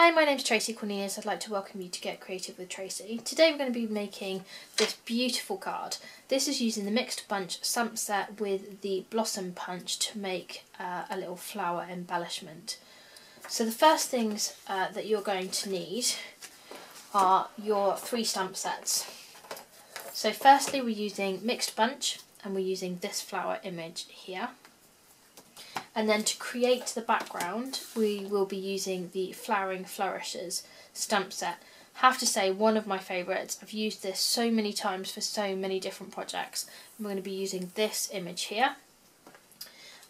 Hi, my name's Traci Cornelius. I'd like to welcome you to Get Creative with Traci. Today we're going to be making this beautiful card. This is using the Mixed Bunch stamp set with the Blossom Punch to make a little flower embellishment. So the first things that you're going to need are your 3 stamp sets. So firstly we're using Mixed Bunch and we're using this flower image here. And then to create the background we will be using the Flowering Flourishes stamp set. Have to say, one of my favourites. I've used this so many times for so many different projects. I'm going to be using this image here.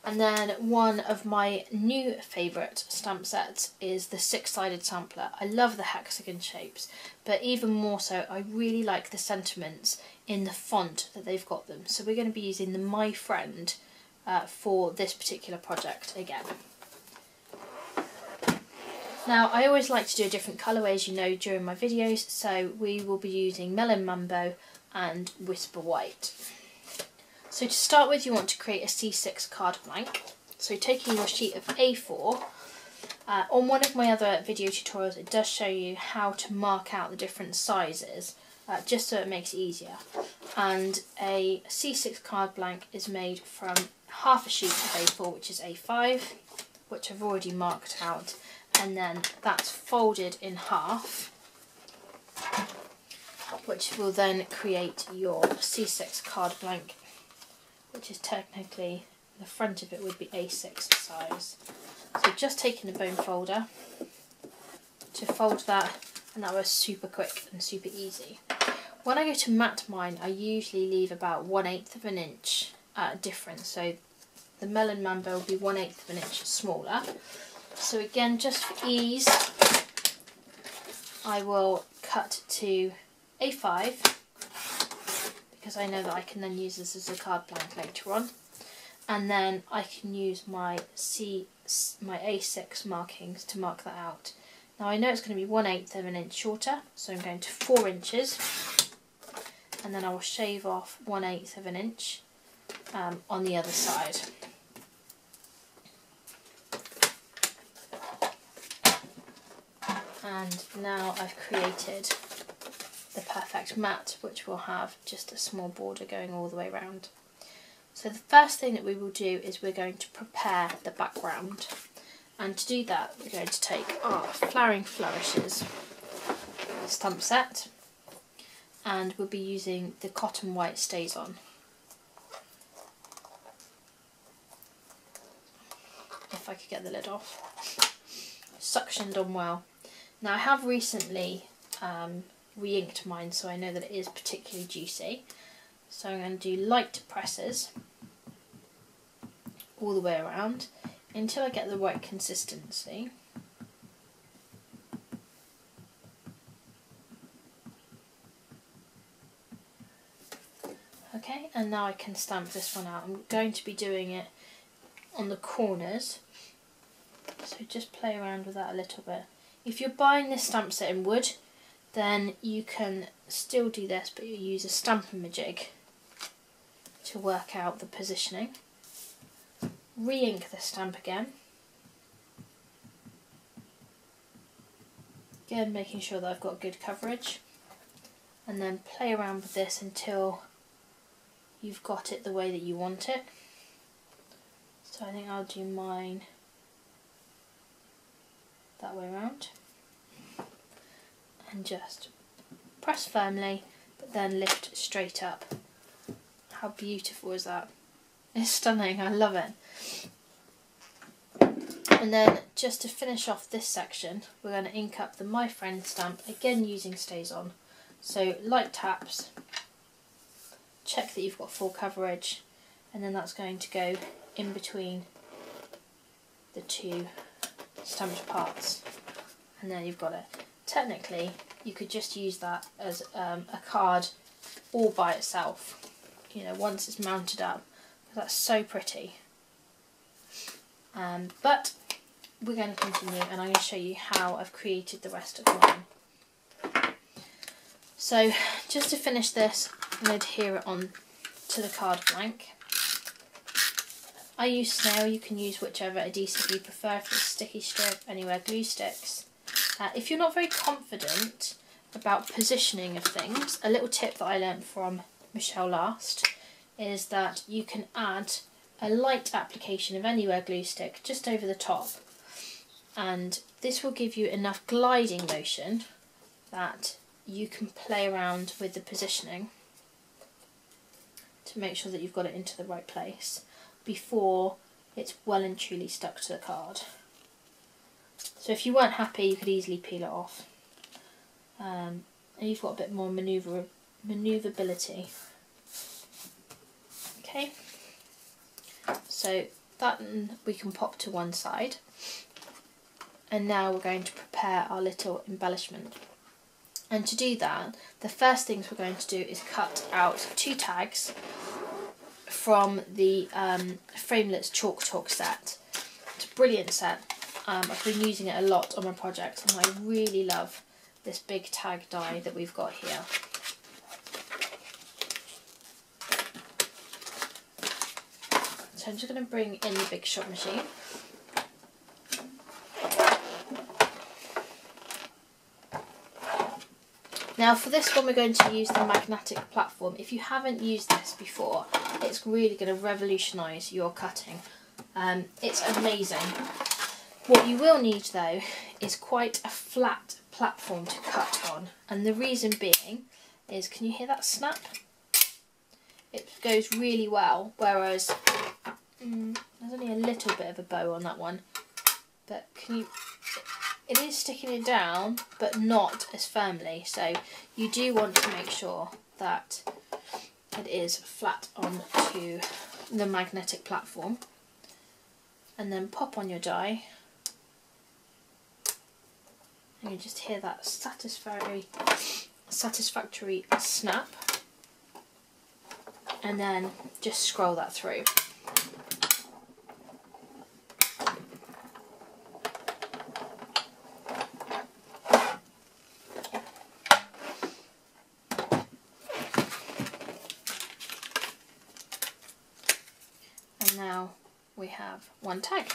And then one of my new favourite stamp sets is the 6-sided sampler. I love the hexagon shapes, but even more so I really like the sentiments in the font that they've got them. So we're going to be using the My Friend for this particular project again. Now I always like to do a different colourway, as you know, during my videos, so we will be using Melon Mambo and Whisper White. So to start with, you want to create a C6 card blank. So taking your sheet of A4, on one of my other video tutorials it does show you how to mark out the different sizes, just so it makes it easier. And a C6 card blank is made from half a sheet of A4, which is A5, which I've already marked out, and then that's folded in half, which will then create your C6 card blank, which is technically, the front of it would be A6 size. So just taking a bone folder to fold that, and that was super quick and super easy. When I go to mat mine, I usually leave about 1/8 of an inch difference, so the Melon Mambo will be 1/8 of an inch smaller. So again, just for ease, I will cut to A5, because I know that I can then use this as a card blank later on, and then I can use my A6 markings to mark that out. Now I know it's going to be 1/8 of an inch shorter, so I'm going to 4 inches, and then I will shave off 1/8 of an inch on the other side. And now I've created the perfect mat, which will have just a small border going all the way around. So the first thing that we will do is we're going to prepare the background, and to do that we're going to take our Flowering Flourishes stamp set, and we'll be using the Cotton White Stays On. If I could get the lid off. Suctioned on well. Now I have recently re-inked mine, so I know that it is particularly juicy. So I'm going to do light presses all the way around until I get the right consistency. Okay, and now I can stamp this one out. I'm going to be doing it on the corners, so just play around with that a little bit. If you're buying this stamp set in wood, then you can still do this, but you use a Stampin' to work out the positioning. Re-ink the stamp again. Again, making sure that I've got good coverage, and then play around with this until you've got it the way that you want it. So I think I'll do mine that way around, and just press firmly but then lift straight up. How beautiful is that? It's stunning, I love it. And then just to finish off this section, we're going to ink up the My Friend stamp, again using Stays On. So light taps, check that you've got full coverage, and then that's going to go in between the 2 stamped parts, and there you've got it. Technically you could just use that as a card all by itself, you know, once it's mounted up. That's so pretty. But we're going to continue, and I'm going to show you how I've created the rest of mine. So just to finish this, I'm going to adhere it on to the card blank. I use snail, you can use whichever adhesive you prefer, if it's sticky strip, anywhere glue sticks. If you're not very confident about positioning of things, a little tip that I learned from Michelle last is that you can add a light application of Anywhere glue stick just over the top, and this will give you enough gliding motion that you can play around with the positioning to make sure that you've got it into the right place before it's well and truly stuck to the card. So if you weren't happy, you could easily peel it off. And you've got a bit more manoeuvrability. Okay, so that we can pop to one side. And now we're going to prepare our little embellishment. And to do that, the first things we're going to do is cut out 2 tags from the Framelits Chalk Talk set. It's a brilliant set. I've been using it a lot on my projects, and I really love this big tag die that we've got here. So I'm just going to bring in the big shot machine. Now for this one we're going to use the magnetic platform. If you haven't used this before, it's really going to revolutionise your cutting. It's amazing. What you will need though is quite a flat platform to cut on, and the reason being is, can you hear that snap? It goes really well, whereas there's only a little bit of a bow on that one, but it is sticking it down but not as firmly, so you do want to make sure that it is flat onto the magnetic platform, and then pop on your die. And you just hear that satisfactory snap, and then just scroll that through. And now we have one tag.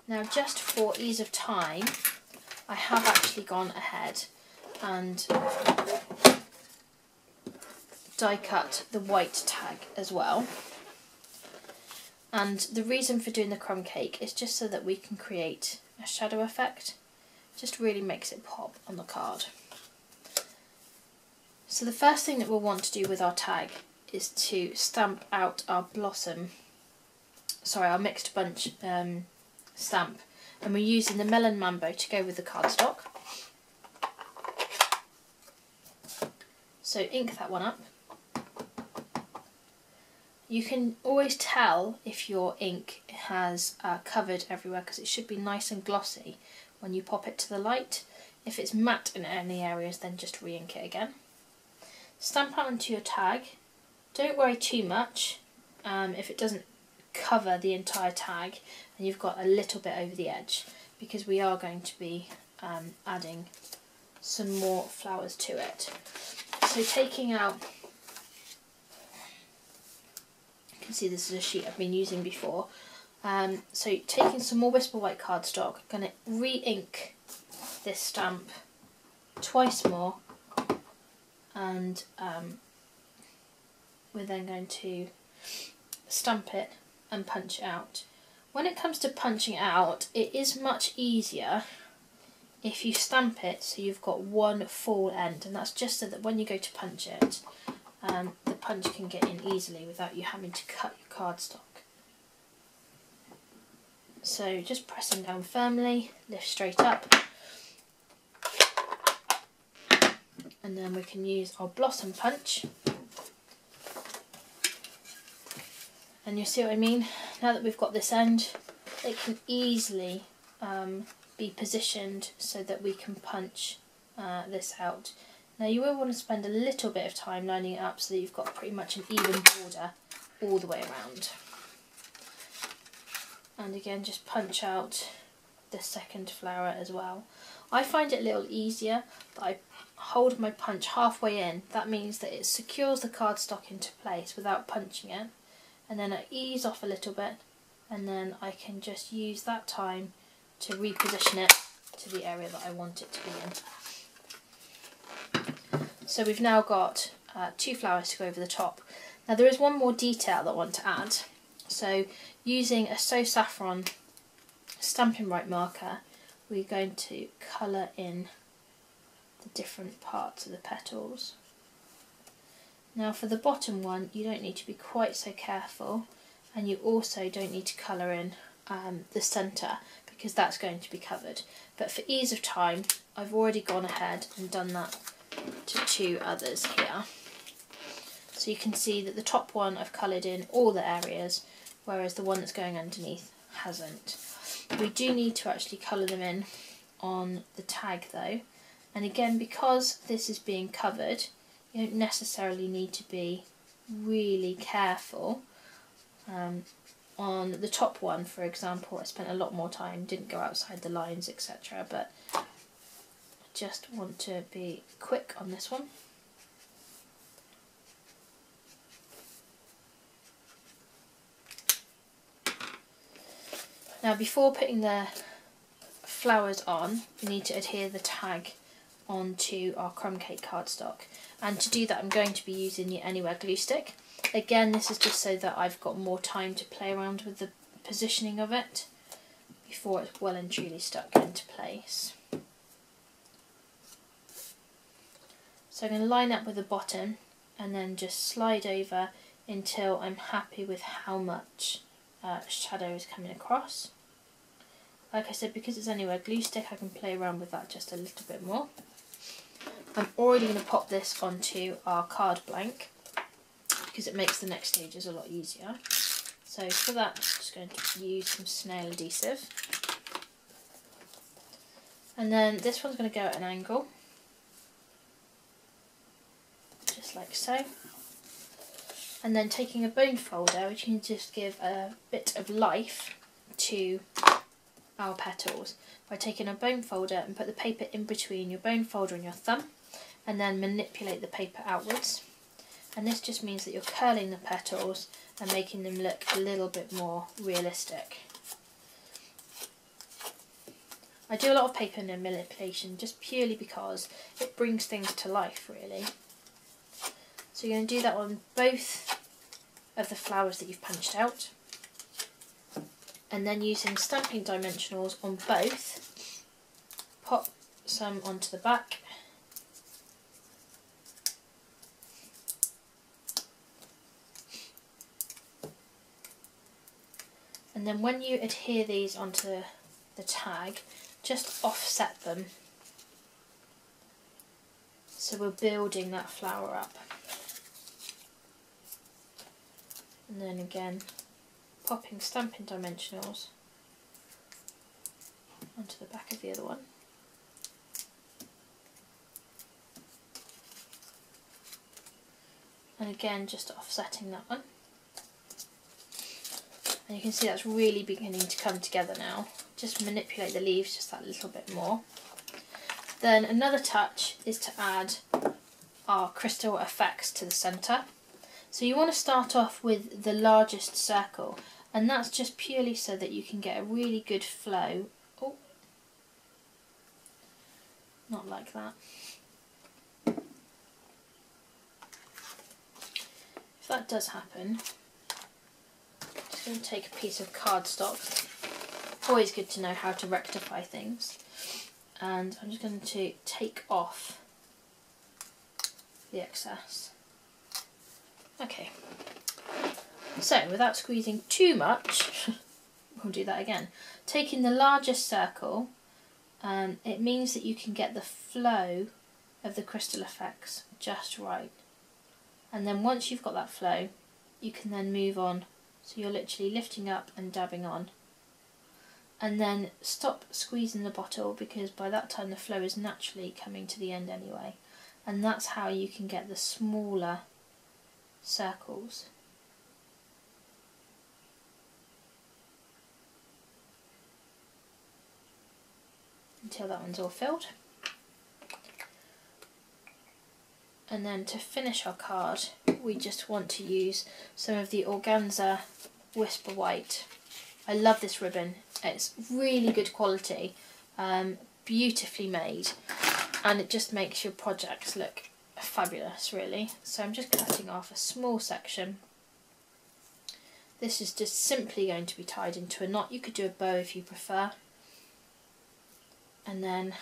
Now just for ease of time, I have actually gone ahead and die cut the white tag as well. And the reason for doing the crumb cake is just so that we can create a shadow effect. Just really makes it pop on the card. So the first thing that we'll want to do with our tag is to stamp out our our mixed bunch stamp. And we're using the Melon Mambo to go with the cardstock. So ink that one up. You can always tell if your ink has covered everywhere, because it should be nice and glossy when you pop it to the light. If it's matte in any areas, then just re-ink it again. Stamp out onto your tag. Don't worry too much if it doesn't cover the entire tag and you've got a little bit over the edge, because we are going to be adding some more flowers to it. So taking out, you can see this is a sheet I've been using before, so taking some more Whisper White cardstock, I'm going to re-ink this stamp twice more, and we're then going to stamp it and punch it out. When it comes to punching out, it is much easier if you stamp it so you've got one full end, and that's just so that when you go to punch it, the punch can get in easily without you having to cut your cardstock. So just pressing down firmly, lift straight up, and then we can use our blossom punch. And you see what I mean? Now that we've got this end, it can easily be positioned so that we can punch this out. Now you will want to spend a little bit of time lining it up so that you've got pretty much an even border all the way around. And again, just punch out the second flower as well. I find it a little easier that I hold my punch halfway in. That means that it secures the cardstock into place without punching it. And then I ease off a little bit, and then I can just use that time to reposition it to the area that I want it to be in. So we've now got 2 flowers to go over the top. Now there is one more detail that I want to add. So using a So Saffron Stampin' Right marker, we're going to colour in the different parts of the petals. Now for the bottom one, you don't need to be quite so careful, and you also don't need to colour in the centre, because that's going to be covered. But for ease of time, I've already gone ahead and done that to 2 others here. So you can see that the top one I've coloured in all the areas, whereas the one that's going underneath hasn't. We do need to actually colour them in on the tag though, and again, because this is being covered, you don't necessarily need to be really careful. On the top one, for example, I spent a lot more time, didn't go outside the lines, etc. But I just want to be quick on this one. Now before putting the flowers on, we need to adhere the tag onto our crumb cake cardstock, and to do that I'm going to be using the Anywhere glue stick. Again, this is just so that I've got more time to play around with the positioning of it before it's well and truly stuck into place. So I'm going to line up with the bottom and then just slide over until I'm happy with how much shadow is coming across. Like I said, because it's Anywhere glue stick, I can play around with that just a little bit more. I'm already going to pop this onto our card blank because it makes the next stages a lot easier. So for that, I'm just going to use some snail adhesive. And then this one's going to go at an angle, just like so. And then taking a bone folder, which can just give a bit of life to our petals by taking a bone folder and put the paper in between your bone folder and your thumb, and then manipulate the paper outwards. And this just means that you're curling the petals and making them look a little bit more realistic. I do a lot of paper manipulation just purely because it brings things to life, really. So you're going to do that on both of the flowers that you've punched out, and then using stamping dimensionals on both, pop some onto the back. And then when you adhere these onto the tag, just offset them. So we're building that flower up. And then again, popping stamping dimensionals onto the back of the other one. And again, just offsetting that one. And you can see that's really beginning to come together now. Just manipulate the leaves just that little bit more. Then another touch is to add our crystal effects to the centre. So you want to start off with the largest circle, and that's just purely so that you can get a really good flow. Oh, not like that. If that does happen, I'm just going to take a piece of cardstock. Always good to know how to rectify things. And I'm just going to take off the excess. Okay, so without squeezing too much, we'll do that again. Taking the largest circle, it means that you can get the flow of the crystal effects just right. And then once you've got that flow, you can then move on. So you're literally lifting up and dabbing on. And then stop squeezing the bottle, because by that time the flow is naturally coming to the end anyway. And that's how you can get the smaller circles. Until that one's all filled. And then to finish our card, we just want to use some of the Organza Whisper White. I love this ribbon. It's really good quality, beautifully made, and it just makes your projects look fabulous, really. So I'm just cutting off a small section. This is just simply going to be tied into a knot. You could do a bow if you prefer. And then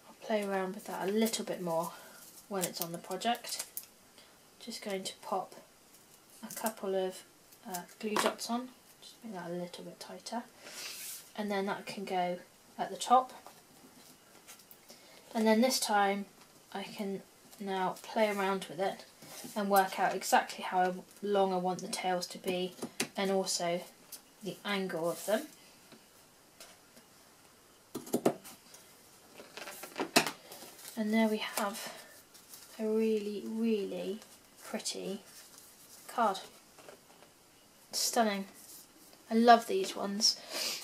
I'll play around with that a little bit more when it's on the project. Just going to pop a couple of glue dots on, just make that a little bit tighter. And then that can go at the top. And then this time I can now play around with it and work out exactly how long I want the tails to be, and also the angle of them. And there we have a really, really pretty card. Stunning. I love these ones.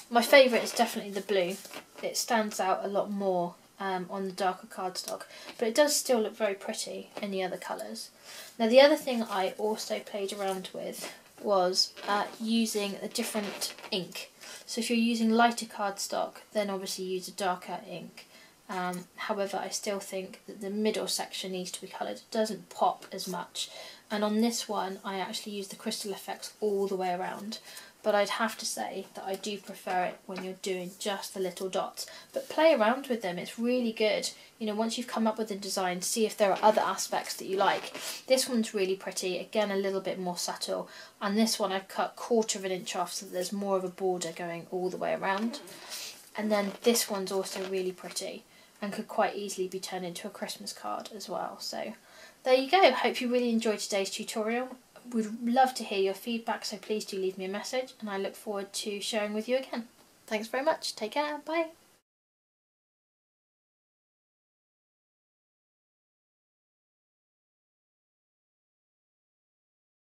My favourite is definitely the blue. It stands out a lot more on the darker cardstock, but it does still look very pretty in the other colours. Now the other thing I also played around with was using a different ink. So if you're using lighter cardstock, then obviously use a darker ink. However, I still think that the middle section needs to be coloured. It doesn't pop as much. And on this one, I actually use the crystal effects all the way around. But I'd have to say that I do prefer it when you're doing just the little dots. But play around with them, it's really good. You know, once you've come up with a design, see if there are other aspects that you like. This one's really pretty, again a little bit more subtle. And this one I've cut 1/4 of an inch off so that there's more of a border going all the way around. And then this one's also really pretty and could quite easily be turned into a Christmas card as well. So there you go. Hope you really enjoyed today's tutorial. Would love to hear your feedback, so please do leave me a message, and I look forward to sharing with you again. Thanks very much. Take care. Bye.